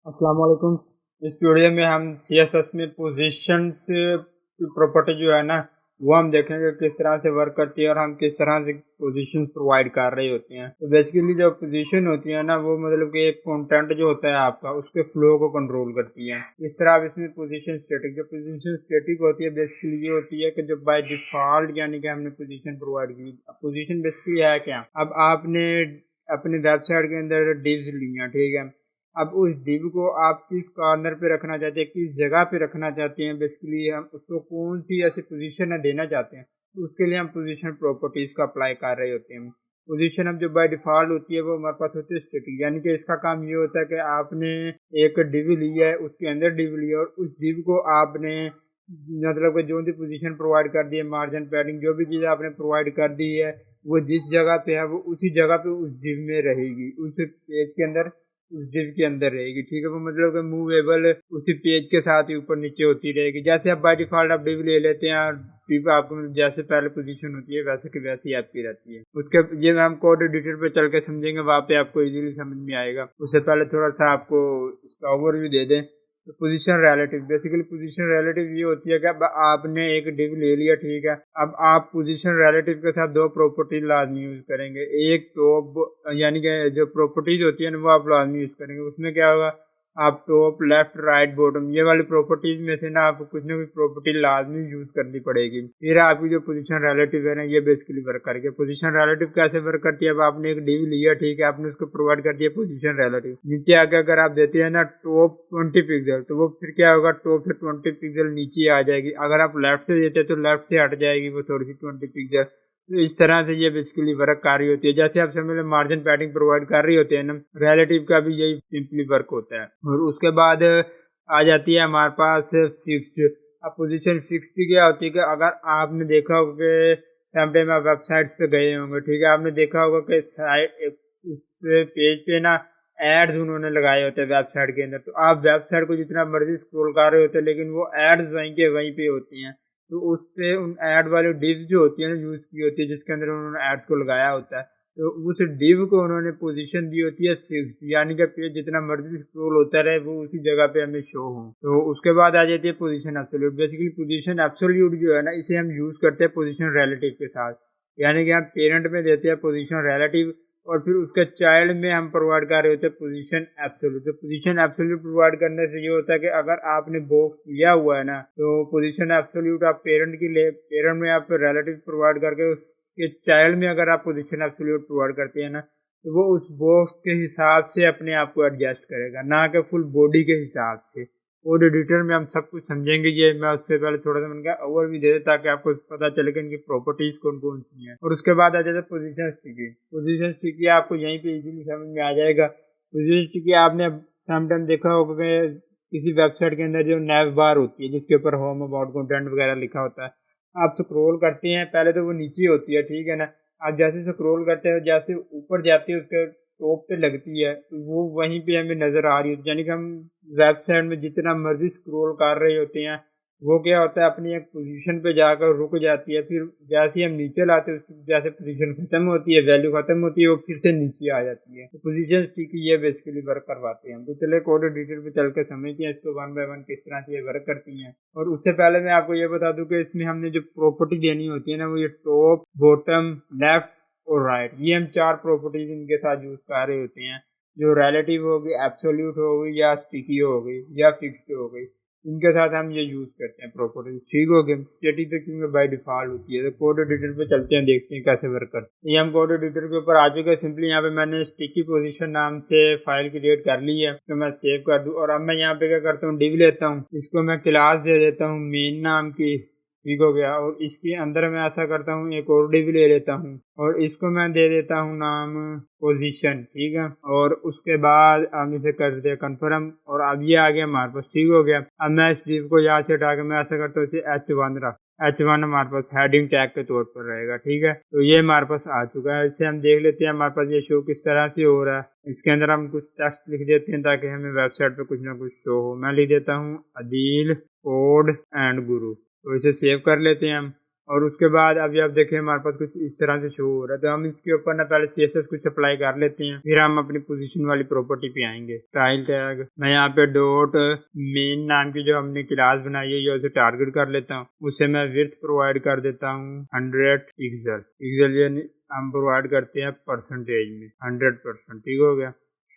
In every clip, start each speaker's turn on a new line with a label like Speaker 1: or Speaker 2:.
Speaker 1: अस्सलाम वालेकुम। इस वीडियो में हम सीएसएस में पोजीशंस की प्रॉपर्टी जो है ना वो हम देखेंगे किस तरह से वर्क करती है और हम किस तरह से पोजीशन प्रोवाइड कर रहे होते हैं। तो बेसिकली जो पोजीशन होती है ना वो मतलब कि एक कंटेंट जो होता है आपका उसके फ्लो को कंट्रोल करती है। इस तरह अब इसमें पोजीशन स्टैटिक, जो पोजीशन स्टैटिक होती है बेसिकली ये होती है कि जो बाय डिफॉल्ट यानी कि हमने पोजीशन प्रोवाइड की। पोजीशन बेसिकली है क्या, अब आपने अपनी वेबसाइट के अंदर डिव्स ली हैं, ठीक है। अब उस डिव को आप किस कॉर्नर पे रखना चाहते हैं, किस जगह पे रखना चाहते हैं, बेसिकली हम उसको कौन सी ऐसी पोजीशन है देना चाहते हैं, तो उसके लिए हम पोजीशन प्रॉपर्टीज का अप्लाई कर रहे होते हैं। पोजीशन अब जो बाय डिफॉल्ट होती है वो हमारे पास होती है स्टैटिक, यानी कि इसका काम ये होता है कि आपने एक डिव लिया है, उसके अंदर डिव लिया और उस डिव को आपने मतलब कि जो भी पोजीशन प्रोवाइड कर दी है, मार्जिन पैडिंग जो भी चीज़ आपने प्रोवाइड कर दी है, वो जिस जगह पे है वो उसी जगह पे उस डिव में रहेगी, उस पेज के अंदर उस डिव के अंदर रहेगी, ठीक है। वो मतलब कि मूवेबल उसी पेज के साथ ही ऊपर नीचे होती रहेगी। जैसे आप बाय डिफॉल्ट आप डिव ले लेते हैं, डिव आपको जैसे पहले पोजीशन होती है वैसे की वैसी आपकी रहती है। उसके ये हम कोड एडिटर पे चल के समझेंगे, वहाँ पे आपको इजीली समझ में आएगा। उससे पहले थोड़ा सा आपको इसका ओवरव्यू दे दें। तो position relative, basically position relative ये होती है कि अब आपने एक डिव ले लिया, ठीक है। अब आप पोजीशन रिलेटिव के साथ दो प्रॉपर्टी लाजमी यूज करेंगे। एक टॉप यानी कि जो प्रॉपर्टीज होती है ना वो आप लाजमी यूज करेंगे। उसमें क्या होगा, आप टॉप लेफ्ट राइट बॉटम ये वाली प्रॉपर्टीज में से ना आपको कुछ ना कुछ प्रॉपर्टी लाजमी यूज करनी पड़ेगी। फिर आपकी जो पोजीशन रिलेटिव है ना ये बेसिकली वर्क करेगी। पोजीशन रिलेटिव कैसे वर्क करती है, अब आपने एक डिव लिया, ठीक है, आपने उसको प्रोवाइड कर दिया पोजीशन रिलेटिव। नीचे आके अगर आप देते हैं ना टॉप 20 पिक्सल, तो वो फिर क्या होगा, टॉप से 20 पिक्सल नीचे आ जाएगी। अगर आप लेफ्ट से देते हैं तो लेफ्ट से हट जाएगी वो थोड़ी सी 20 पिक्सल। तो इस तरह से ये बेसिकली वर्क कर रही होती है। जैसे आप समझ मार्जिन पैडिंग प्रोवाइड कर रही होती है ना, रिलेटिव का भी यही सिंपली वर्क होता है। और उसके बाद आ जाती है हमारे पास फिक्स्ड। अब पोजीशन फिक्स्ड क्या होती है कि अगर आपने देखा होगा कि समटाइम आप वेबसाइट्स पे गए होंगे, ठीक है, आपने देखा होगा कि साइट उस पेज पे ना एड्स उन्होंने लगाए होते हैं वेबसाइट के अंदर। तो आप वेबसाइट को जितना मर्जी स्क्रॉल कर रहे होते हैं लेकिन वो एड्स वहीं के वहीं पे होती हैं। तो उस पे उन ऐड वाली डिव जो होती है ना यूज की होती है, जिसके अंदर उन्होंने ऐड को लगाया होता है, तो उस डिव को उन्होंने पोजीशन दी होती है फिक्स्ड, यानी कि पेज जितना मर्जी स्क्रॉल होता रहे वो उसी जगह पे हमें शो हो। तो उसके बाद आ जाती है position absolute. Basically position absolute जो है ना इसे हम यूज करते हैं पोजीशन रिलेटिव के साथ, यानी कि हम पेरेंट में देते हैं पोजीशन रिलेटिव और फिर उसके चाइल्ड में हम प्रोवाइड कर रहे होते हैं पोजीशन एब्सोल्यूट। तो पोजीशन एब्सोल्यूट प्रोवाइड करने से ये होता है कि अगर आपने बॉक्स दिया हुआ है ना, तो पोजीशन एब्सोल्यूट आप पेरेंट की ले, पेरेंट में आप रिलेटिव प्रोवाइड करके उसके चाइल्ड में अगर आप पोजीशन एब्सोल्यूट प्रोवाइड करते हैं ना, तो वो उस बॉक्स के हिसाब से अपने आप को एडजस्ट करेगा, ना कि फुल बॉडी के हिसाब से। कोड एडिटर में हम सब कुछ समझेंगे। ये मैं उससे पहले थोड़ा सा मैंने कहा ओवरव्यू दे दे ताकि आपको पता चले कि इनकी प्रॉपर्टीज कौन कौन सी हैं। और उसके बाद आ जाता है पोजीशन स्टिकी। पोजीशन स्टिकी आपको यहीं पे इजीली समझ में आ जाएगा। पोजीशन स्टिकी आपने समटाइम देखा होगा कि किसी वेबसाइट के अंदर जो नैव बार होती है जिसके ऊपर होम अबाउट कंटेंट वगैरह लिखा होता है, आप स्क्रॉल करते हैं पहले तो वो नीचे होती है, ठीक है ना। आप जैसे स्क्रॉल करते हैं जैसे ऊपर जाते हैं उसके टॉप पे लगती है, तो वो वहीं पे हमें नजर आ रही होती है। यानी कि हम वेबसाइट में जितना मर्जी स्क्रॉल कर रहे होते हैं वो क्या होता है अपनी एक पोजीशन पे जाकर रुक जाती है। फिर जैसे ही हम नीचे लाते हैं उसकी जैसे पोजीशन खत्म होती है, वैल्यू खत्म होती है, वो फिर से नीचे आ जाती है। तो पोजीशन की ये बेसिकली वर्क करवाते हैं हम। तो चले कोड एडिटर पे चल के समझते हैं इसको वन बाय वन किस तरह से ये वर्क करती हैं। और उससे पहले मैं आपको ये बता दूं कि इसमें हमने जो प्रॉपर्टी देनी होती है ना वो ये टॉप बॉटम लेफ्ट और राइट, ये हम चार प्रॉपर्टीज इनके साथ यूज कर रहे होते हैं। जो रिलेटिव होगी, एब्सोल्यूट हो गई या स्टिकी हो गई या फिक्स्ड हो गई, इनके साथ हम ये यूज करते हैं प्रॉपर्टीज, ठीक हो गया। स्टैटिक तो क्योंकि बाय डिफॉल्ट होती है। तो कोड एडिटर पे चलते हैं, देखते हैं कैसे वर्क करते हैं। ये हम कोड एडिटर के ऊपर आ चुके हैं। सिंपली यहाँ पे मैंने स्टिकी पोजीशन नाम से फाइल क्रिएट कर ली है, तो मैं सेव कर दूं। और अब मैं यहाँ पे क्या करता हूँ, डिव लेता हूँ, इसको मैं क्लास दे देता हूँ मेन नाम की, ठीक हो गया। और इसके अंदर मैं ऐसा करता हूँ एक और डिव ले लेता हूँ और इसको मैं दे देता हूँ नाम पोजीशन, ठीक है। और उसके बाद हम इसे कर देते हैं कन्फर्म और अब ये आ गया हमारे पास, ठीक हो गया। अब मैं इस डिव को यहाँ से हटा के मैं ऐसा करता हूँ इसे H1 रख, H1 हमारे पास हेडिंग टैग के तौर पर रहेगा, ठीक है। तो ये हमारे पास आ चुका है। इसे हम देख लेते हैं हमारे पास ये शो किस तरह से हो रहा है। इसके अंदर हम कुछ टेक्स्ट लिख देते हैं ताकि हमें वेबसाइट पे कुछ ना कुछ शो हो। मैं लिख देता हूँ अदील कोड एंड गुरु। तो इसे सेव कर लेते हैं हम। और उसके बाद अभी आप देखें हमारे पास कुछ इस तरह से शो हो रहा है। तो हम इसके ऊपर ना पहले CSS कुछ अप्लाई कर लेते हैं, फिर हम अपनी पोजीशन वाली प्रॉपर्टी पे आएंगे। स्टाइल टैग मैं यहाँ पे डॉट मेन नाम की जो हमने क्लास बनाई है ये उसे टारगेट कर लेता हूँ। उससे मैं विड्थ प्रोवाइड कर देता हूँ 100 पिक्सल ये हम प्रोवाइड करते हैं परसेंटेज में 100%। ठीक हो गया।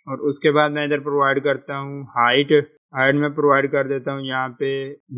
Speaker 1: और उसके बाद मैं इधर प्रोवाइड करता हूँ हाइट में प्रोवाइड कर देता हूँ यहाँ पे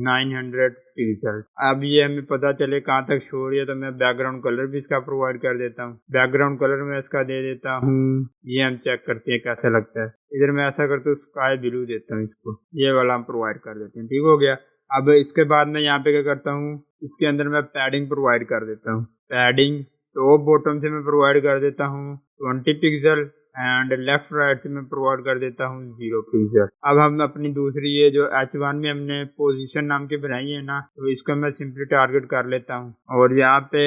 Speaker 1: 900 पिक्सल। अब ये हमें पता चले कहाँ तक शो हो रही है, तो मैं बैकग्राउंड कलर भी इसका प्रोवाइड कर देता हूँ। बैकग्राउंड कलर में इसका दे देता हूँ, ये हम चेक करते हैं कैसा लगता है। इधर मैं ऐसा करता हूँ स्काई ब्लू देता हूँ इसको, ये वाला हम प्रोवाइड कर देते हैं। ठीक हो गया। अब इसके बाद मैं यहाँ पे क्या करता हूँ, इसके अंदर मैं पैडिंग प्रोवाइड कर देता हूँ। पैडिंग टॉप बॉटम से मैं प्रोवाइड कर देता हूँ 20 पिक्सल एंड लेफ्ट राइट से मैं प्रोवाइड कर देता हूँ 0 पिक्सल। अब हम अपनी दूसरी ये जो H1 में हमने पोजीशन नाम की बनाई है ना, तो इसको मैं सिंपली टारगेट कर लेता हूँ और यहाँ पे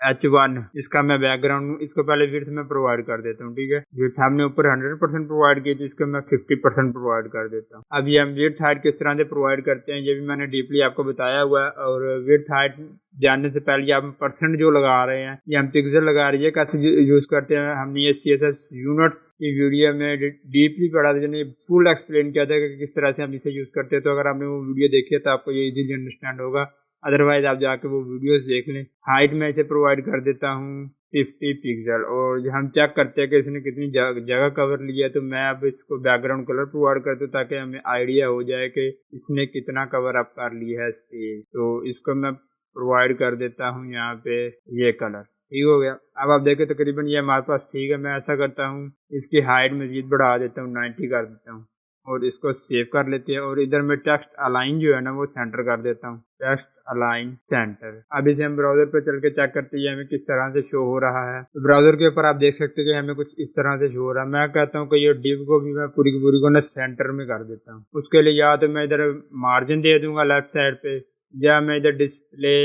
Speaker 1: H1 इसका मैं बैकग्राउंड इसको पहले विड्थ में प्रोवाइड कर देता हूँ। ठीक है। विड्थ हमने ऊपर 100% प्रोवाइड की थी, इसको मैं 50% प्रोवाइड कर देता हूँ। अब ये हम विड्थ हाइट किस तरह से प्रोवाइड करते हैं ये भी मैंने डीपली आपको बताया हुआ है। और विड्थ हाइट जानने से पहले आप परसेंट जो लगा रहे हैं ये हम पिक्सल लगा रही है कैसे यूज करते हैं, हमने ये CSS यूनिट्स की वीडियो में डीपली पढ़ा था, जिन्हें फुल एक्सप्लेन किया था कि किस तरह से हम इसे यूज करते हैं। तो अगर आपने वो वीडियो देखी है तो आपको ये इजीली अंडरस्टैंड होगा, अदरवाइज आप जाके वो वीडियोस देख लें। हाइट में इसे प्रोवाइड कर देता हूँ 50 पिक्सल और हम चेक करते हैं कि इसने कितनी जगह कवर लिया है। तो मैं अब इसको बैकग्राउंड कलर प्रोवाइड कर दूँ ताकि हमें आइडिया हो जाए कि इसने कितना कवर अप कर लिया है स्पेस। तो इसको मैं प्रोवाइड कर देता हूँ यहाँ पे ये कलर। ठीक हो गया। अब आप देखें तकरीबन ये हमारे पास ठीक है। मैं ऐसा करता हूँ इसकी हाइट मजीद बढ़ा देता हूँ 90 कर देता हूँ और इसको सेव कर लेते हैं। और इधर मैं टेक्स्ट अलाइन जो है ना वो सेंटर कर देता हूँ, टेक्स्ट अलाइन सेंटर। अब इसे हम ब्राउजर पे चल के चेक करते हैं हमें किस तरह से शो हो रहा है। तो ब्राउजर के ऊपर आप देख सकते हैं कि हमें कुछ इस तरह से शो हो रहा है। मैं कहता हूँ कि ये डिव को भी मैं पूरी की पूरी को ना सेंटर में कर देता हूँ। उसके लिए या तो मैं इधर मार्जिन दे दूंगा लेफ्ट साइड पे, या मैं इधर डिस्प्ले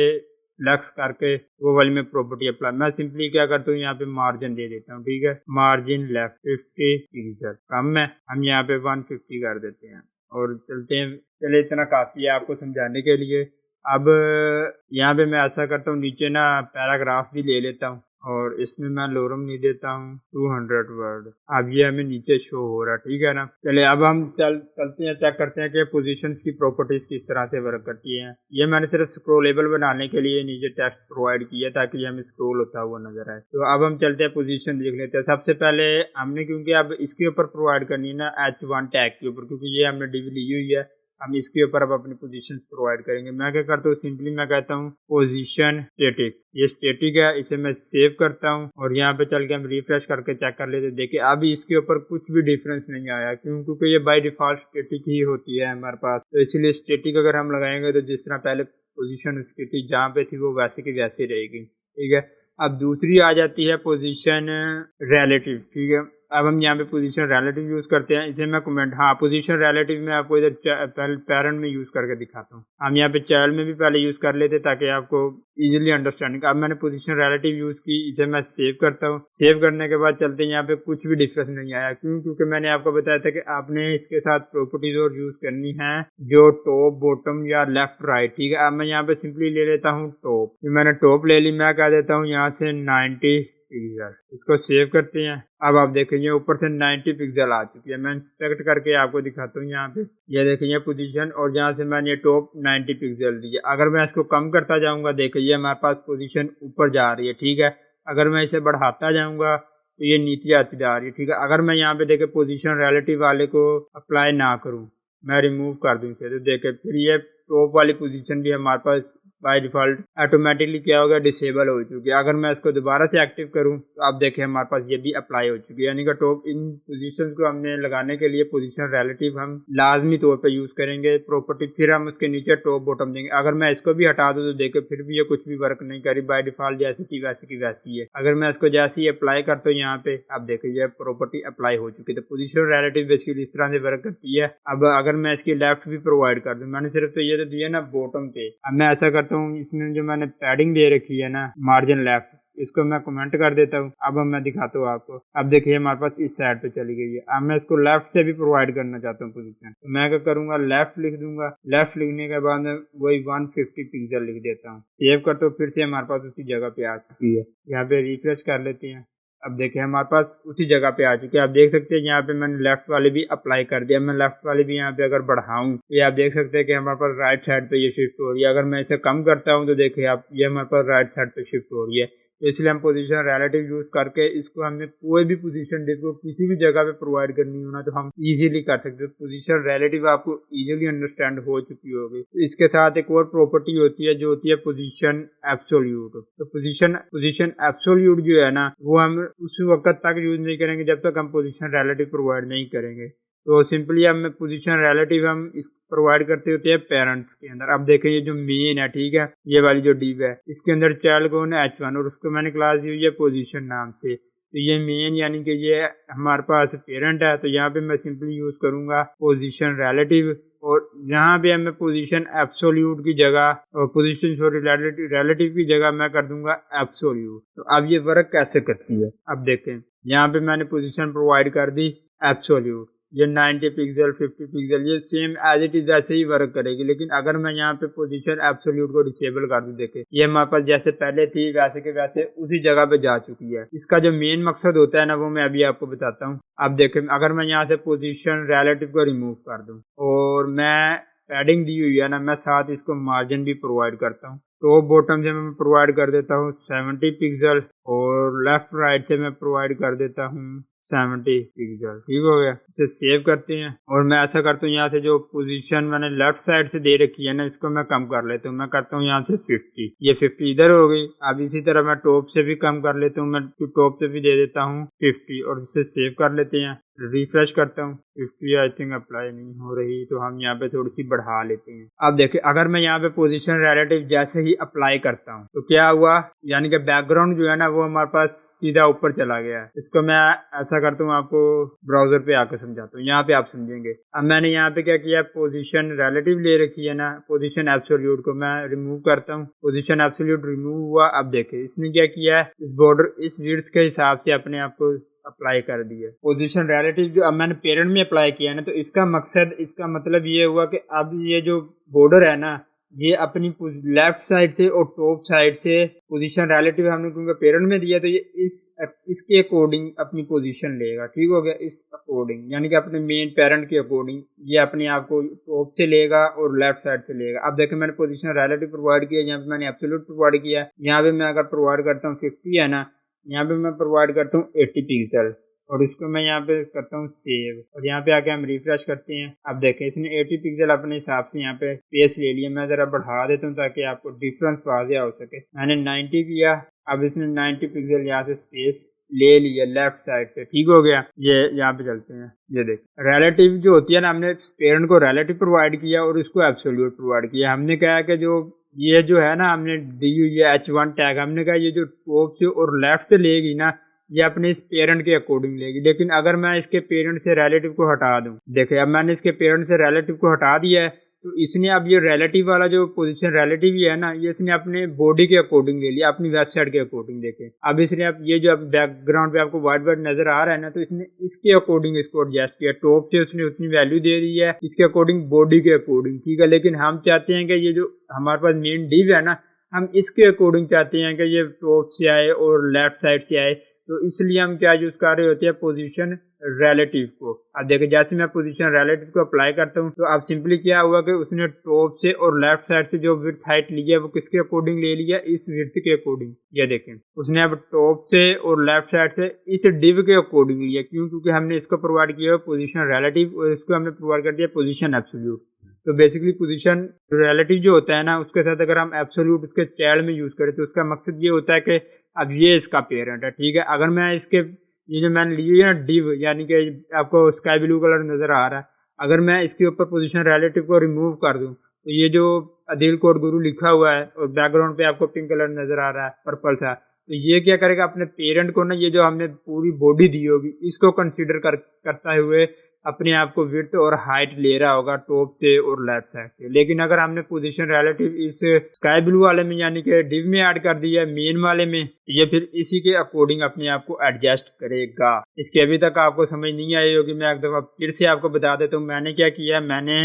Speaker 1: फ्लेक्स करके वो वाली में प्रॉपर्टी अप्लाई। मैं सिंपली क्या करता हूँ यहाँ पे मार्जिन दे देता हूँ। ठीक है। मार्जिन लेफ्ट 50 पिक्सल कम है, हम यहाँ पे 150 कर देते हैं और चलते हैं। चले इतना काफी है आपको समझाने के लिए। अब यहाँ पे मैं ऐसा करता हूँ नीचे ना पैराग्राफ भी ले लेता हूँ और इसमें मैं लोरम नहीं देता हूँ 200 वर्ड। अब ये हमें नीचे शो हो रहा है। ठीक है ना। चलिए अब हम चलते हैं चेक करते हैं कि पोजीशंस की प्रॉपर्टीज किस तरह से वर्क करती हैं। ये मैंने सिर्फ स्क्रॉलेबल बनाने के लिए नीचे टेक्स्ट प्रोवाइड किया ताकि हमें स्क्रॉल होता हुआ नजर आए। तो अब हम चलते हैं पोजीशन देख लेते हैं। सबसे पहले हमने क्योंकि अब इसके ऊपर प्रोवाइड करनी है ना H1 टैग के ऊपर, क्योंकि ये हमने डिव ली हुई है, हम इसके ऊपर अब अपनी पोजीशंस प्रोवाइड करेंगे। मैं क्या करता हूँ सिंपली मैं कहता हूँ पोजीशन स्टैटिक। ये स्टैटिक है, इसे मैं सेव करता हूँ और यहाँ पे चल के हम रिफ्रेश करके चेक कर लेते। देखिए अभी इसके ऊपर कुछ भी डिफरेंस नहीं आया, क्योंकि ये बाय डिफॉल्ट स्टैटिक ही होती है हमारे पास। तो इसीलिए स्टैटिक अगर हम लगाएंगे तो जिस तरह पहले पोजीशन उसकी थी जहाँ पे थी वो वैसे की वैसे रहेगी। ठीक है। अब दूसरी आ जाती है पोजीशन रिलेटिव। ठीक है। अब हम यहाँ पे पोजीशन रिलेटिव यूज करते हैं। इसे मैं कमेंट पोजीशन रिलेटिव में आपको इधर पैरेंट में यूज करके दिखाता हूँ। हम यहाँ पे चाइल्ड में भी पहले यूज कर लेते ताकि आपको इजीली अंडरस्टैंडिंग। अब मैंने पोजीशन रिलेटिव यूज की, इसे मैं सेव करता हूँ। सेव करने के बाद चलते हैं, यहाँ पे कुछ भी डिफरेंस नहीं आया। क्योंकि मैंने आपको बताया था कि आपने इसके साथ प्रॉपर्टीज और यूज करनी है जो टॉप बॉटम या लेफ्ट राइट। ठीक है। अब मैं यहाँ पे सिंपली ले लेता हूँ टॉप। मैंने टॉप ले ली, मैं कह देता हूँ यहाँ से 90 पिक्सल। इसको सेव करते हैं। अब आप देखेंगे ऊपर से 90 पिक्सल आ चुकी है। मैं इंस्पेक्ट करके आपको दिखाता हूँ। यहाँ पे ये देखेंगे पोजीशन और जहाँ से मैंने टॉप 90 पिक्सल दी है। अगर मैं इसको कम करता जाऊंगा देखिए हमारे पास पोजीशन ऊपर जा रही है। ठीक है। अगर मैं इसे बढ़ाता जाऊंगा तो ये नीचे आती जा रही है। ठीक है। अगर मैं यहाँ पे देखे पोजीशन रिलेटिव वाले को अप्लाई ना करूँ, मैं रिमूव कर दूं इसे, तो देखे फिर ये टॉप वाली पोजीशन भी हमारे पास बाय डिफॉल्ट ऑटोमेटिकली क्या होगा डिसेबल हो चुकी है। अगर मैं इसको दोबारा से एक्टिव करूं तो आप देखें हमारे पास ये भी अप्लाई हो चुकी है। यानी कि टॉप इन पोजीशंस को हमने लगाने के लिए पोजीशन रिलेटिव हम लाजमी तौर पे यूज करेंगे प्रॉपर्टी, फिर हम उसके नीचे टॉप बॉटम देंगे। अगर मैं इसको भी हटा दूं तो देखे फिर भी ये कुछ भी वर्क नहीं करी, बाय डिफॉल्ट जैसी की वैसी है। अगर मैं इसको जैसे ही अप्लाई करता हूँ यहाँ पे आप देखिए ये प्रॉपर्टी अप्लाई हो चुकी है। तो पोजीशन रिलेटिव बेसिकली इस तरह से वर्क करती है। अब अगर मैं इसकी लेफ्ट भी प्रोवाइड कर दूं, मैंने सिर्फ तो ये तो दिया ना बॉटम पे, अब मैं ऐसा करता हूँ इसमें जो मैंने पैडिंग दे रखी है ना मार्जिन लेफ्ट, इसको मैं कमेंट कर देता हूँ। अब मैं दिखाता हूँ आपको। अब देखिए हमारे पास इस साइड पे चली गई है। अब मैं इसको लेफ्ट से भी प्रोवाइड करना चाहता हूँ पोजीशन, तो मैं क्या करूंगा, लेफ्ट लिख दूंगा। लेफ्ट लिखने के बाद मैं वही 150 पिक्सल लिख देता हूँ, सेव करता हूँ। फिर से हमारे पास उसी जगह पे आ चुकी है। यहाँ पे रिफ्रेश कर लेते हैं। अब देखिए हमारे पास उसी जगह पे आ चुके हैं। आप देख सकते हैं यहाँ पे मैंने लेफ्ट वाले भी अप्लाई कर दिया। मैं लेफ्ट वाले भी यहाँ पे अगर बढ़ाऊं तो ये आप देख सकते हैं कि हमारे पास राइट साइड पे ये शिफ्ट हो रही है। अगर मैं इसे कम करता हूँ तो देखिए आप, ये हमारे पास राइट साइड पे शिफ्ट हो रही है। तो इसलिए हम पोजीशन रिलेटिव यूज करके इसको हमने कोई भी पोजीशन जिसको किसी भी जगह पे प्रोवाइड करनी हो ना, तो हम इजीली कर सकते हैं। पोजीशन रिलेटिव आपको इजीली अंडरस्टैंड हो चुकी होगी। तो इसके साथ एक और प्रॉपर्टी होती है जो होती है पोजीशन एब्सोल्यूट। तो पोजीशन एब्सोल्यूट जो है ना, वो हम उस वक्त तक यूज नहीं करेंगे जब तक हम पोजीशन रिलेटिव प्रोवाइड नहीं करेंगे। तो सिंपली हम पोजीशन रिलेटिव हम प्रोवाइड करते होते हैं पेरेंट्स के अंदर। अब देखें ये जो मेन है, ठीक है, ये वाली जो डिव है, इसके अंदर चाइल्ड कौन है, H1, और उसको मैंने क्लास दी हुई है पोजीशन नाम से। तो ये मेन यानी कि ये हमारे पास पेरेंट है। तो यहाँ पे मैं सिंपली यूज करूंगा पोजीशन रिलेटिव, और यहाँ पे मैं पोजीशन एब्सोल्यूट की जगह, और पोजीशन सॉरी रिलेटिव की जगह मैं कर दूंगा एब्सोल्यूट। तो अब ये वर्क कैसे करती है, अब देखें। यहाँ पे मैंने पोजीशन प्रोवाइड कर दी एब्सोल्यूट, ये 90 पिक्सल 50 पिक्सल ये सेम एज इट इज ऐसे ही वर्क करेगी। लेकिन अगर मैं यहाँ पे पोजीशन एब्सोल्यूट को डिसेबल कर दूं, देखे ये हमारे पास जैसे पहले थी वैसे के वैसे उसी जगह पे जा चुकी है। इसका जो मेन मकसद होता है ना, वो मैं अभी आपको बताता हूँ। अब देखें अगर मैं यहाँ से पोजीशन रिलेटिव को रिमूव कर दूं और मैं पैडिंग दी हुई है ना, मैं साथ इसको मार्जिन भी प्रोवाइड करता हूँ। तो बॉटम से मैं प्रोवाइड कर देता हूँ 70 पिक्सल, और लेफ्ट राइट से मैं प्रोवाइड कर देता हूँ 70 पिक्सल। ठीक हो गया। इसे सेव करते हैं, और मैं ऐसा करता हूँ यहाँ से जो पोजीशन मैंने लेफ्ट साइड से दे रखी है ना, इसको मैं कम कर लेता हूँ। मैं करता हूँ यहाँ से 50, ये 50 इधर हो गई। अब इसी तरह मैं टॉप से भी कम कर लेता हूँ, मैं टॉप से भी दे देता हूँ 50, और इसे सेव कर लेते हैं। रिफ्रेश करता हूँ, 50 आई थिंक अप्लाई नहीं हो रही, तो हम यहाँ पे थोड़ी सी बढ़ा लेते हैं। अब देखिए अगर मैं यहाँ पे पोजीशन रिलेटिव जैसे ही अप्लाई करता हूँ तो क्या हुआ, यानी कि बैकग्राउंड जो है ना वो हमारे पास सीधा ऊपर चला गया है। इसको मैं ऐसा करता हूँ, आपको ब्राउजर पे आकर समझाता हूँ, यहाँ पे आप समझेंगे। अब मैंने यहाँ पे क्या किया, पोजीशन रिलेटिव ले रखी है ना, पोजीशन एब्सोल्यूट को मैं रिमूव करता हूँ। पोजीशन एब्सोल्यूट रिमूव हुआ। अब देखिए इसने क्या किया है, इस बॉर्डर इस विड्थ के हिसाब से अपने आप को अप्लाई कर दिया। पोजीशन रिलेटिव जो अब मैंने पेरेंट में अप्लाई किया ना, तो इसका मकसद, इसका मतलब ये हुआ कि अब ये जो बॉर्डर है ना, ये अपनी लेफ्ट साइड से और टॉप साइड से पोजीशन रिलेटिव हमने क्योंकि पेरेंट में दिया, तो ये इसके अकॉर्डिंग अपनी पोजीशन लेगा। ठीक हो गया, इस अकॉर्डिंग यानी कि अपने मेन पेरेंट के अकॉर्डिंग ये अपने आप को टॉप से लेगा और लेफ्ट साइड से लेगा। अब देखिए मैंने पोजीशन रिलेटिव प्रोवाइड किया, यहाँ पे मैंने एब्सोल्यूट प्रोवाइड किया। यहाँ पे मैं अगर प्रोवाइड करता हूँ 50 है ना, यहाँ पे मैं प्रोवाइड करता हूँ 80 पिक्सल, और इसको मैं यहाँ पे करता हूँ सेव, और यहाँ पे आके हम रिफ्रेश करते हैं। अब देखें इसने 80 पिक्सल अपने हिसाब से यहाँ पे स्पेस ले लिया। मैं जरा बढ़ा देता हूँ ताकि आपको डिफरेंस वाज़ेह हो सके। मैंने 90 किया, अब इसने 90 पिक्सल यहाँ से स्पेस ले लिया लेफ्ट साइड से। ठीक हो गया। ये यहाँ पे चलते हैं, ये देख रिलेटिव जो होती है ना, हमने पेरेंट को रिलेटिव प्रोवाइड किया और इसको एब्सोल्यूट प्रोवाइड किया। हमने कहा कि ये जो है ना, हमने दी हुई है H1 टैग, हमने कहा ये जो टॉप से और लेफ्ट से लेगी ना, ये अपने इस पेरेंट के अकॉर्डिंग लेगी। लेकिन अगर मैं इसके पेरेंट से रिलेटिव को हटा दूं, देखिए अब मैंने इसके पेरेंट से रिलेटिव को हटा दिया है, तो इसने अब ये रिलेटिव वाला जो पोजीशन रिलेटिव ही है ना, ये इसने अपने बॉडी के अकॉर्डिंग ले लिया, अपनी वेबसाइट के अकॉर्डिंग। देखें अब इसने अब ये जो बैकग्राउंड पे आपको वाइट वाइट नजर आ रहा है ना, तो इसने इसके अकॉर्डिंग इसको एडजस्ट किया। टॉप से उसने उतनी वैल्यू दे दी है, इसके अकॉर्डिंग बॉडी के अकॉर्डिंग। ठीक है, लेकिन हम चाहते हैं कि ये जो हमारे पास मेन डिव है ना, हम इसके अकॉर्डिंग चाहते हैं कि ये टॉप से आए और लेफ्ट साइड से आए। तो इसलिए हम क्या यूज कर रहे होते हैं, पोजीशन रिलेटिव को। अब देखिए जैसे मैं पोजीशन रिलेटिव को अप्लाई करता हूँ, तो अब सिंपली क्या हुआ कि उसने टॉप से और लेफ्ट साइड से जो विड्थ हाइट ली है वो किसके अकॉर्डिंग ले लिया, इस विड्थ के अकॉर्डिंग। ये देखें उसने अब टॉप से और लेफ्ट साइड से इस डिव के अकॉर्डिंग लिया। क्यों? क्योंकि हमने इसको प्रोवाइड किया पोजीशन रिलेटिव और इसको हमने प्रोवाइड कर दिया पोजीशन एब्सोल्यूट। तो बेसिकली पोजीशन रिलेटिव जो होता है ना, उसके साथ अगर हम एब्सोल्यूट उसके चाइल्ड में यूज करें, तो उसका मकसद ये होता है कि अब ये इसका पेरेंट है। ठीक है, अगर मैं इसके ये जो मैंने ली है ना डिव, यानी कि आपको स्काई ब्लू कलर नजर आ रहा है, अगर मैं इसके ऊपर पोजीशन रिलेटिव को रिमूव कर दूं, तो ये जो अदिल कोड गुरु लिखा हुआ है और बैकग्राउंड पे आपको पिंक कलर नजर आ रहा है, पर्पल सा, तो ये क्या करेगा, अपने पेरेंट को ना, ये जो हमने पूरी बॉडी दी होगी इसको कंसीडर करता हुए अपने आप को विड्थ और हाइट ले रहा होगा टॉप से और लेफ्ट साइड से। लेकिन अगर हमने पोजीशन रिलेटिव इस स्काई ब्लू वाले में यानी कि डिव में ऐड कर दिया मेन वाले में, ये फिर इसी के अकॉर्डिंग अपने आप को एडजस्ट करेगा। इसके अभी तक आपको समझ नहीं आई होगी, मैं एक दफा फिर से आपको बता देता हूँ मैंने क्या किया। मैंने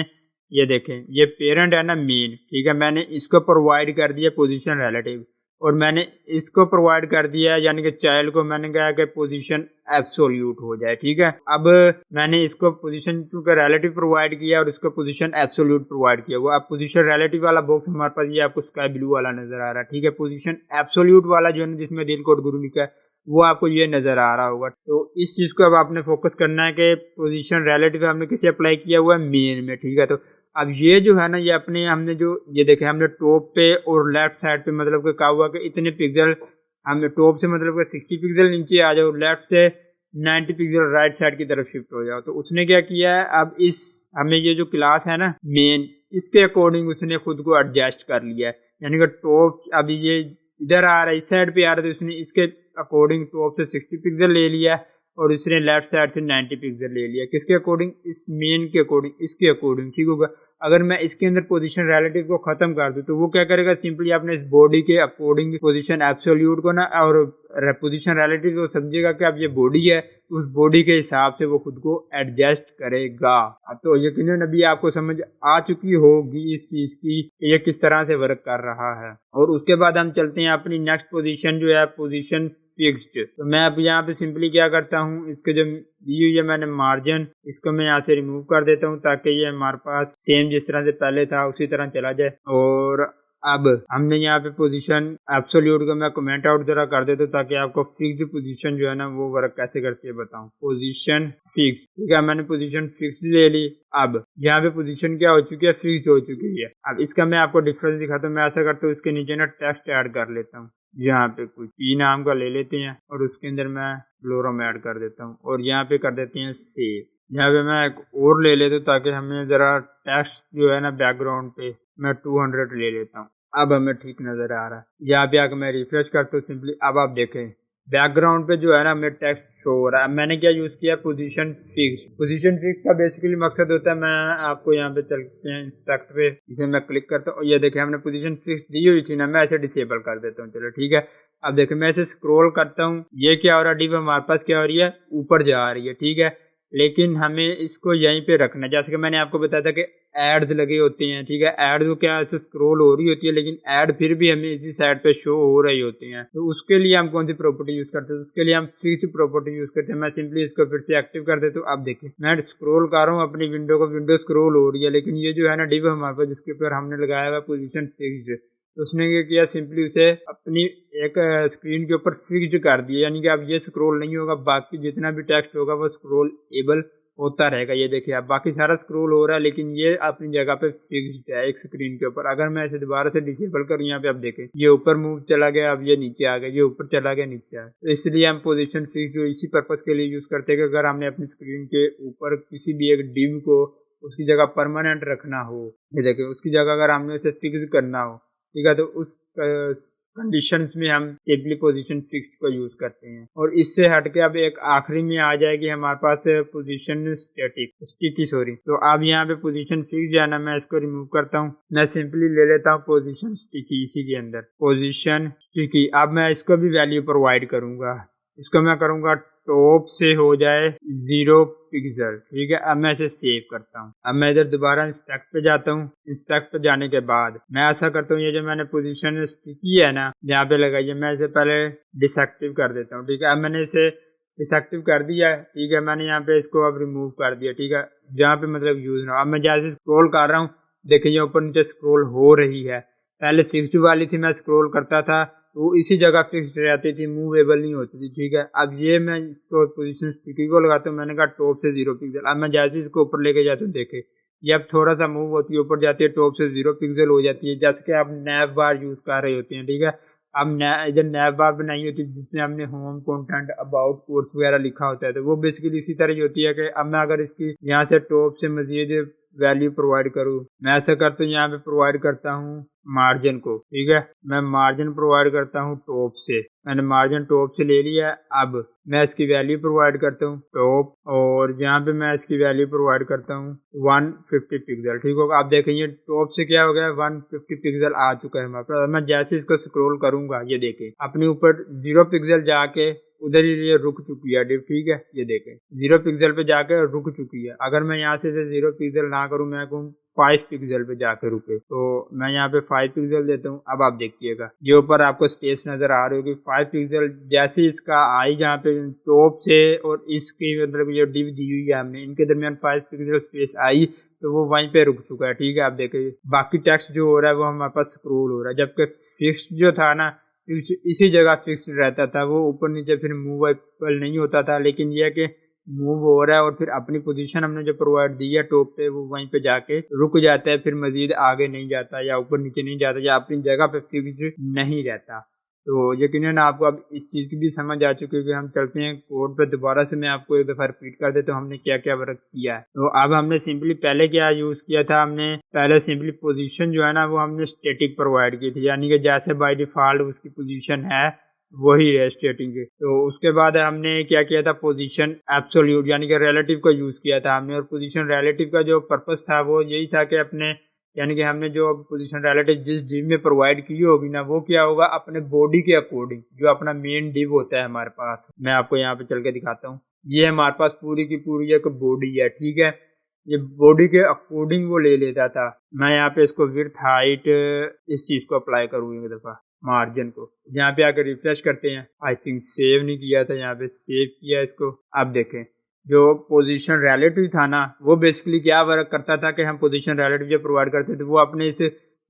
Speaker 1: ये देखें, ये पेरेंट है ना मेन, ठीक है, मैंने इसको प्रोवाइड कर दिया पोजीशन रिलेटिव और मैंने इसको प्रोवाइड कर दिया यानी कि चाइल्ड को मैंने कहा कि पोजीशन एब्सोल्यूट हो जाए, ठीक है। अब मैंने इसको पोजीशन का रिलेटिव प्रोवाइड किया और इसको पोजीशन एब्सोल्यूट प्रोवाइड किया हुआ। अब पोजीशन रिलेटिव वाला बॉक्स हमारे पास ये आपको स्काई ब्लू वाला नजर आ रहा है, ठीक है। पोजीशन एब्सोल्यूट वाला जो है जिसमें दिल कोड गुरु लिखा है वो आपको ये नजर आ रहा होगा। तो इस चीज को अब आपने फोकस करना है कि पोजीशन रिलेटिव हमने किसे अप्लाई किया हुआ है, मेन में, ठीक है। तो अब ये जो है ना ये अपने हमने जो ये देखे हमने टॉप पे और लेफ्ट साइड पे मतलब कि कहा हुआ कि इतने पिक्सल हमने टॉप से मतलब कि 60 पिक्सल नीचे आ जाओ, लेफ्ट से 90 पिक्सल राइट साइड की तरफ शिफ्ट हो जाओ। तो उसने क्या किया है, अब इस हमें ये जो क्लास है ना मेन, इसके अकॉर्डिंग उसने खुद को एडजस्ट कर लिया है। यानी कि टॉप अभी ये इधर आ रहा है, इस साइड पे आ रहा है, तो उसने इसके अकॉर्डिंग टॉप से 60 पिक्सल ले लिया और इसने लेफ्ट साइड से 90 पिक्सल ले लिया। किसके अकॉर्डिंग, इस मेन के अकॉर्डिंग, इसके अकॉर्डिंग, ठीक होगा। अगर मैं इसके अंदर पोजीशन रिलेटिव को खत्म कर दूं तो वो क्या करेगा, सिंपली अपने इस बॉडी के अकॉर्डिंग पोजीशन एब्सोल्यूट को ना और पोजीशन रिलेटिव को समझेगा कि अब ये बॉडी है, उस बॉडी के हिसाब से वो खुद को एडजस्ट करेगा। तो यकीनन अभी आपको समझ आ चुकी होगी इस चीज की ये किस तरह से वर्क कर रहा है। और उसके बाद हम चलते हैं अपनी नेक्स्ट पोजीशन जो है पोजीशन फिक्स्ड। तो मैं अब यहाँ पे सिंपली क्या करता हूँ, इसके जो दी हुई है मैंने मार्जिन, इसको मैं यहाँ से रिमूव कर देता हूँ ताकि ये हमारे पास सेम जिस तरह से पहले था उसी तरह चला जाए। और अब हमने यहाँ पे पोजीशन एब्सोल्यूट को मैं कमेंट आउट जरा कर देता हूँ ताकि आपको फिक्स्ड पोजीशन जो है ना वो वर्क कैसे करती है बताऊँ। पोजीशन फिक्स, ठीक है, मैंने पोजीशन फिक्स ले ली। अब यहाँ पे पोजीशन क्या हो चुकी है, फिक्स हो चुकी है। अब इसका मैं आपको डिफरेंस दिखाता हूँ। मैं ऐसा करता हूँ इसके नीचे ना टेक्स्ट ऐड कर लेता हूँ, यहाँ पे कुछ पी नाम का ले लेते हैं और उसके अंदर मैं फ्लोरम ऐड कर देता हूँ और यहाँ पे कर देते हैं सेव। यहाँ पे मैं एक और ले लेता हूँ ताकि हमें जरा टेक्स्ट जो है ना बैकग्राउंड पे मैं 200 ले लेता हूँ। अब हमें ठीक नजर आ रहा है। यहाँ पे आकर मैं रिफ्रेश करता हूँ सिंपली। अब आप देखें बैकग्राउंड पे जो है ना हमें टेक्स्ट शो हो रहा है। मैंने क्या यूज किया, पोजीशन फिक्स। पोजीशन फिक्स का बेसिकली मकसद होता है, मैं आपको यहाँ पे चलते हैं इंस्ट्रक्ट पे, इसे मैं क्लिक करता हूँ। ये देखें हमने पोजीशन फिक्स दी हुई थी ना, मैं ऐसे डिसेबल कर देता हूँ। चलो ठीक है। अब देखें मैं ऐसे स्क्रॉल करता हूँ, ये क्या हो रहा है, डिव हमारे पास क्या हो रही है, ऊपर जा रही है, ठीक है। लेकिन हमें इसको यहीं पे रखना है। जैसे कि मैंने आपको बताया था कि एड्स लगे होते हैं, ठीक है। एड तो क्या ऐसे स्क्रॉल हो रही होती है लेकिन एड फिर भी हमें इसी साइड पे शो हो रही होती हैं। तो उसके लिए हम कौन सी प्रॉपर्टी यूज करते हैं, उसके लिए हम फिक्स प्रॉपर्टी यूज करते हैं। मैं सिंपली इसको फिर से एक्टिव कर देता हूँ। अब देखिए मैं स्क्रॉल कर रहा हूँ अपनी विंडो को, विंडो स्क्रॉल हो रही है लेकिन ये जो है ना डिव हमारे पास जिसके ऊपर हमने लगाया हुआ पोजीशन फिक्स, तो उसने क्या किया, सिंपली उसे अपनी एक स्क्रीन के ऊपर फिक्स कर दिया। यानी कि अब ये स्क्रॉल नहीं होगा, बाकी जितना भी टेक्स्ट होगा वो स्क्रॉल एबल होता रहेगा। ये देखिए अब बाकी सारा स्क्रॉल हो रहा है लेकिन ये अपनी जगह पे फिक्स्ड है एक स्क्रीन के ऊपर। अगर मैं इसे दोबारा से डिसेबल करूँ, यहाँ पे आप देखें ये ऊपर मूव चला गया, अब ये नीचे आ गया, ये ऊपर चला गया, नीचे आ गया। तो इसलिए हम पोजीशन फिक्स इसी पर्पज के लिए यूज करते हैं कि अगर हमने अपनी स्क्रीन के ऊपर किसी भी एक डिव को उसकी जगह परमानेंट रखना हो, ये देखिए उसकी जगह अगर हमने उसे फिक्स करना हो, ठीक है, तो उस कंडीशंस में हम सिंपली पोजीशन फिक्स्ड को यूज करते हैं। और इससे हटके अब एक आखिरी में आ जाएगी हमारे पास पोजीशन स्टिकी सॉरी। तो अब यहाँ पे पोजीशन फिक्स है ना, मैं इसको रिमूव करता हूँ, मैं सिंपली ले लेता हूँ पोजीशन स्टिकी। इसी के अंदर पोजीशन स्टिकी, अब मैं इसको भी वैल्यू प्रोवाइड करूंगा। इसको मैं करूंगा टॉप से हो जाए 0 पिक्सल, ठीक है। अब मैं इसे सेव करता हूँ। अब मैं इधर दोबारा इंस्ट्रक्ट पे जाता हूँ। इंस्ट्रक्ट पे जाने के बाद मैं ऐसा करता हूँ, ये जो मैंने पोजीशन स्टिकी है ना यहाँ पे लगाई है, मैं इसे पहले डिसएक्टिव कर देता हूँ, ठीक है। अब मैंने इसे डिसएक्टिव कर दिया है, ठीक है। मैंने यहाँ पे इसको अब रिमूव कर दिया, ठीक है, जहाँ पे मतलब यूज ना। अब मैं जैसे स्क्रॉल कर रहा हूँ, देखिए ये ऊपर नीचे स्क्रॉल हो रही है। पहले फिक्स्ड वाली थी, मैं स्क्रॉल करता था तो इसी जगह फिक्स्ड रहती थी, मूवेबल नहीं होती थी, ठीक है। अब ये मैं इसको पोजीशन स्टिकी को लगाता हूँ, मैंने कहा टॉप से 0 पिक्सल। अब मैं जैसे इसको ऊपर लेके जाता हूँ, देखे ये अब थोड़ा सा मूव होती है, ऊपर जाती है, टॉप से 0 पिक्सल हो जाती है। जैसे कि आप नैव बार यूज कर रहे होते हैं, ठीक है। अब इधर नैव बार बनाई होती है जिसमें हमने होम कंटेंट अबाउट कोर्स वगैरह लिखा होता है, तो वो बेसिकली इसी तरह ही होती है कि अब मैं अगर इसकी यहाँ से टॉप से मजीद वैल्यू प्रोवाइड करूँ, मैं ऐसा करता हूँ, यहाँ पे प्रोवाइड करता हूँ मार्जिन को, ठीक है। मैं मार्जिन प्रोवाइड करता हूँ टॉप से, मैंने मार्जिन टॉप से ले लिया। अब मैं इसकी वैल्यू प्रोवाइड करता हूँ टॉप, और यहाँ पे मैं इसकी वैल्यू प्रोवाइड करता हूँ 150 पिक्सल, ठीक होगा। आप देखेंगे टॉप से क्या हो गया, 150 पिक्सल आ चुका है हमारे पास। मैं जैसे इसको स्क्रॉल करूंगा, ये देखें अपने ऊपर 0 पिक्सल जाके उधर ही ये रुक चुकी है डिव, ठीक है। ये देखें 0 पिक्सल पे जाके रुक चुकी है। अगर मैं यहाँ से 0 पिक्सल ना करूँ, मैं कहूँ 5 पिक्सल पे जाकर रुके, तो मैं यहाँ पे 5 पिक्सल देता हूँ। अब आप देखिएगा ये ऊपर आपको स्पेस नजर आ रही होगी 5 पिक्सल जैसे इसका आई जहाँ पे टॉप से और इसकी मतलब ये डिव दी हुई है हमने, इनके दरमियान 5 पिक्सल स्पेस आई, तो वो वहीं पे रुक चुका है, ठीक है। आप देखिए बाकी टेक्स्ट जो हो रहा है वो हमारे पास स्क्रॉल हो रहा है, जबकि फिक्स्ड जो था ना इसी जगह फिक्स्ड रहता था, वो ऊपर नीचे फिर मूवेबल नहीं होता था। लेकिन यह कि मूव हो रहा है और फिर अपनी पोजीशन हमने जो प्रोवाइड दी है टॉप पे, वो वहीं पे जाके रुक जाता है, फिर मजीद आगे नहीं जाता या ऊपर नीचे नहीं जाता या अपनी जगह पे फिक्स नहीं रहता। तो यकीनन आपको अब इस चीज़ की भी समझ आ चुकी है कि हम चलते हैं कोड पे। दोबारा से मैं आपको एक दफ़ा रिपीट कर देता हूँ हमने क्या क्या वर्क किया है। तो अब हमने सिंपली पहले क्या यूज़ किया था, हमने पहले सिंपली पोजीशन जो है ना वो हमने स्टैटिक प्रोवाइड की थी, यानी कि जैसे बाय डिफ़ॉल्ट उसकी पोजीशन है वही है स्टेटिंग के। तो उसके बाद हमने क्या किया था, पोजीशन एब्सोल्यूट यानी कि रिलेटिव का यूज़ किया था हमने। और पोजीशन रिलेटिव का जो पर्पस था वो यही था कि अपने यानी कि हमने जो पोजीशन रिलेटिव जिस डिव में प्रोवाइड की होगी ना, वो क्या होगा अपने बॉडी के अकॉर्डिंग, जो अपना मेन डिव होता है हमारे पास। मैं आपको यहाँ पे चल के दिखाता हूँ। ये हमारे पास पूरी की पूरी एक बॉडी है, ठीक है। ये बॉडी के अकॉर्डिंग वो ले लेता था। मैं यहाँ पे इसको विड्थ हाइट इस चीज को अप्लाई करूँ एक दफा, मार्जिन को। यहाँ पे आकर रिफ्रेश करते हैं। आई थिंक सेव नहीं किया था, यहाँ पे सेव किया इसको। आप देखें जो पोजीशन रिलेटिव था ना, वो बेसिकली क्या वर्क करता था कि हम पोजीशन रिलेटिव जो प्रोवाइड करते थे वो अपने इस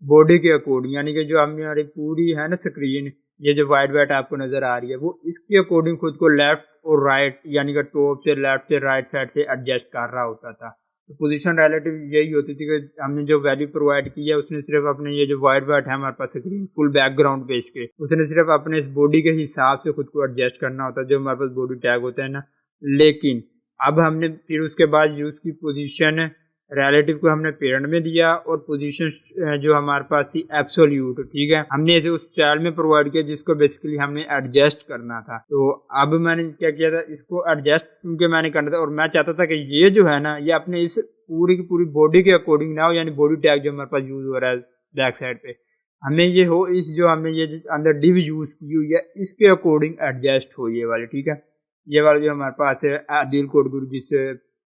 Speaker 1: बॉडी के अकॉर्डिंग, यानी कि जो हमारी पूरी है ना स्क्रीन, ये जो वाइट आपको नजर आ रही है, वो इसके अकॉर्डिंग खुद को लेफ्ट और राइट यानी कि टॉप से लेफ्ट से राइट साइड से एडजस्ट कर रहा होता था। तो पोजीशन रिलेटिव यही होती थी कि हमने जो वैल्यू प्रोवाइड की है उसने सिर्फ अपने ये जो वाइट है हमारे पास स्क्रीन फुल बैकग्राउंड पेज के, उसने सिर्फ अपने इस बॉडी के हिसाब से खुद को एडजस्ट करना होता है, जो हमारे पास बॉडी टैग होता है ना। लेकिन अब हमने फिर उसके बाद यूज की पोजीशन रिलेटिव को हमने पेरेंट में दिया और पोजीशन जो हमारे पास थी एब्सोल्यूट, ठीक है, हमने इसे उस चाइल्ड में प्रोवाइड किया जिसको बेसिकली हमने एडजस्ट करना था। तो अब मैंने क्या किया था, इसको एडजस्ट क्योंकि मैंने करना था और मैं चाहता था कि ये जो है ना ये अपने इस पूरी की पूरी बॉडी के अकॉर्डिंग ना हो, यानी बॉडी टैग जो हमारे पास यूज हो रहा है बैक साइड पे, हमें ये हो इस जो हमने ये अंदर डिव यूज की हुई है इसके अकॉर्डिंग एडजस्ट हो ये वाले, ठीक है। ये वाला जो हमारे पास है दिल कोड गुरु जिससे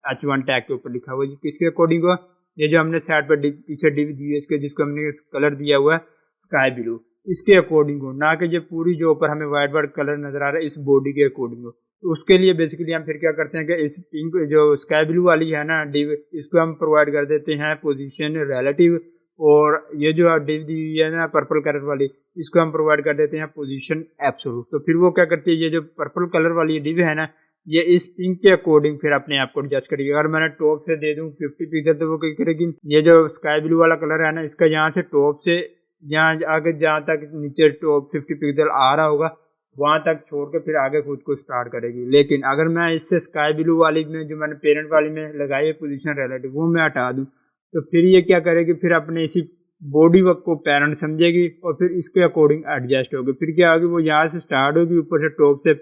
Speaker 1: H1 टैग के ऊपर लिखा हुआ है, किसके अकॉर्डिंग हुआ, ये जो हमने साइड पर पीछे डिव दी है इसके, जिसको हमने कलर दिया हुआ है स्काई ब्लू, इसके अकॉर्डिंग हो, ना कि ये पूरी जो ऊपर हमें वाइट कलर नजर आ रहा है इस बॉडी के अकॉर्डिंग हो। तो उसके लिए बेसिकली हम फिर क्या करते हैं कि इस पिंक जो स्काई ब्लू वाली है ना डिव, इसको हम प्रोवाइड कर देते हैं पोजीशन रिलेटिव, और ये जो डिव दी हुई है ना पर्पल कलर वाली, इसको हम प्रोवाइड कर देते हैं पोजीशन एब्सोल्यूट। तो फिर वो क्या करती है, ये जो पर्पल कलर वाली डिव है ना, ये इस पिंक के अकॉर्डिंग फिर अपने आप को एडजस्ट करेगी। अगर मैंने टॉप से दे दूं 50 पिक्सल तो वो क्या करेगी, ये जो स्काई ब्लू वाला कलर है ना, इसका यहाँ से टॉप से यहाँ आगे जहाँ तक नीचे टॉप 50 पिक्सल आ रहा होगा वहां तक छोड़ के फिर आगे खुद को स्टार्ट करेगी। लेकिन अगर मैं इससे स्काई ब्लू वाली में जो मैंने पेरेंट वाली में लगाई है पोजीशन रिलेटिव, वो मैं हटा दूं, तो फिर ये क्या करेगी, फिर अपने इसी बॉडी वर्क को पेरेंट समझेगी और फिर इसके अकॉर्डिंग एडजस्ट होगी। फिर क्या होगी, वो यहाँ से स्टार्ट होगी ऊपर से टॉप से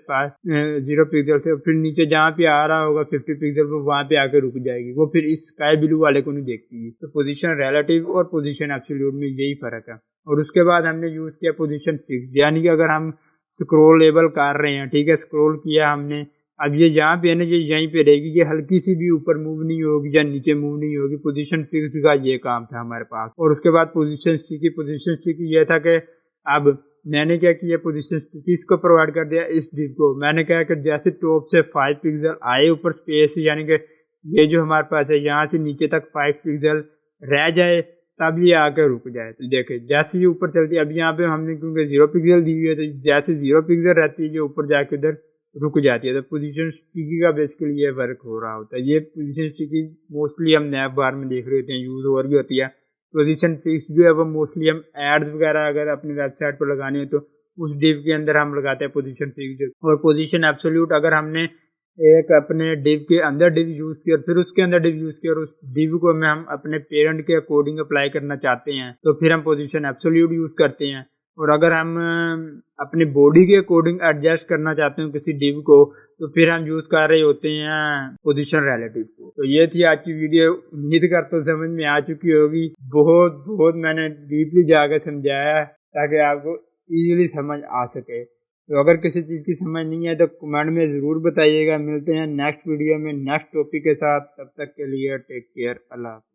Speaker 1: 0 पिक्सल से, फिर नीचे जहाँ पे आ रहा होगा 50 पिक्सल वो वहाँ पे आके रुक जाएगी, वो फिर इस स्काई ब्लू वाले को नहीं देखती। तो पोजीशन रिलेटिव और पोजीशन एब्सोल्यूट में यही फर्क है। और उसके बाद हमने यूज किया पोजीशन फिक्स, यानी कि अगर हम स्क्रोलेबल कर रहे हैं, ठीक है, स्क्रोल किया हमने, अब ये यहाँ पे है ना, ये यहीं पे रहेगी, ये हल्की सी भी ऊपर मूव नहीं होगी या नीचे मूव नहीं होगी। पोजीशन फिक्स का ये काम था हमारे पास। और उसके बाद पोजीशन स्टिकी ये था कि अब मैंने क्या किया, पोजीशन स्टिकी इसको प्रोवाइड कर दिया इस डिव को। मैंने कहा कि जैसे टॉप से 5 पिक्सल आए ऊपर स्पेस, यानी कि ये जो हमारे पास है यहाँ से नीचे तक 5 पिक्सल रह जाए तब ये आकर रुक जाए। तो देखे जैसे ये ऊपर चलती है, अब यहाँ पे हमने क्योंकि 0 पिक्सल दी हुई है, तो जैसे 0 पिक्सल रहती है जो ऊपर जाके उधर रुक जाती है। तो पोजीशन स्टिकी का बेसिकली ये वर्क हो रहा होता है। ये पोजीशन स्टिकी मोस्टली हम नैप बार में देख रहे होते हैं, यूज और भी होती है। पोजीशन फिक्स जो है वो मोस्टली हम एड्स वगैरह अगर अपनी वेबसाइट पर लगानी है तो उस डिव के अंदर हम लगाते हैं पोजीशन फिक्स। और पोजीशन एब्सोल्यूट अगर हमने एक अपने डिव के अंदर डिव यूज किया और फिर उसके अंदर डिव यूज किया और उस डिव को में हम अपने पेरेंट के अकॉर्डिंग अप्लाई करना चाहते हैं तो फिर हम पोजीशन एब्सोल्यूट यूज करते हैं। और अगर हम अपनी बॉडी के अकॉर्डिंग एडजस्ट करना चाहते हैं किसी डिव को तो फिर हम यूज कर रहे होते हैं पोजीशन रिलेटिव को। तो ये थी आज की वीडियो, उम्मीद करता हूँ समझ में आ चुकी होगी। बहुत बहुत मैंने डीपली जाकर समझाया है ताकि आपको इजीली समझ आ सके। तो अगर किसी चीज़ की समझ नहीं है तो कमेंट में ज़रूर बताइएगा। मिलते हैं नेक्स्ट वीडियो में नेक्स्ट टॉपिक के साथ, तब तक के लिए टेक केयर, अल्लाह।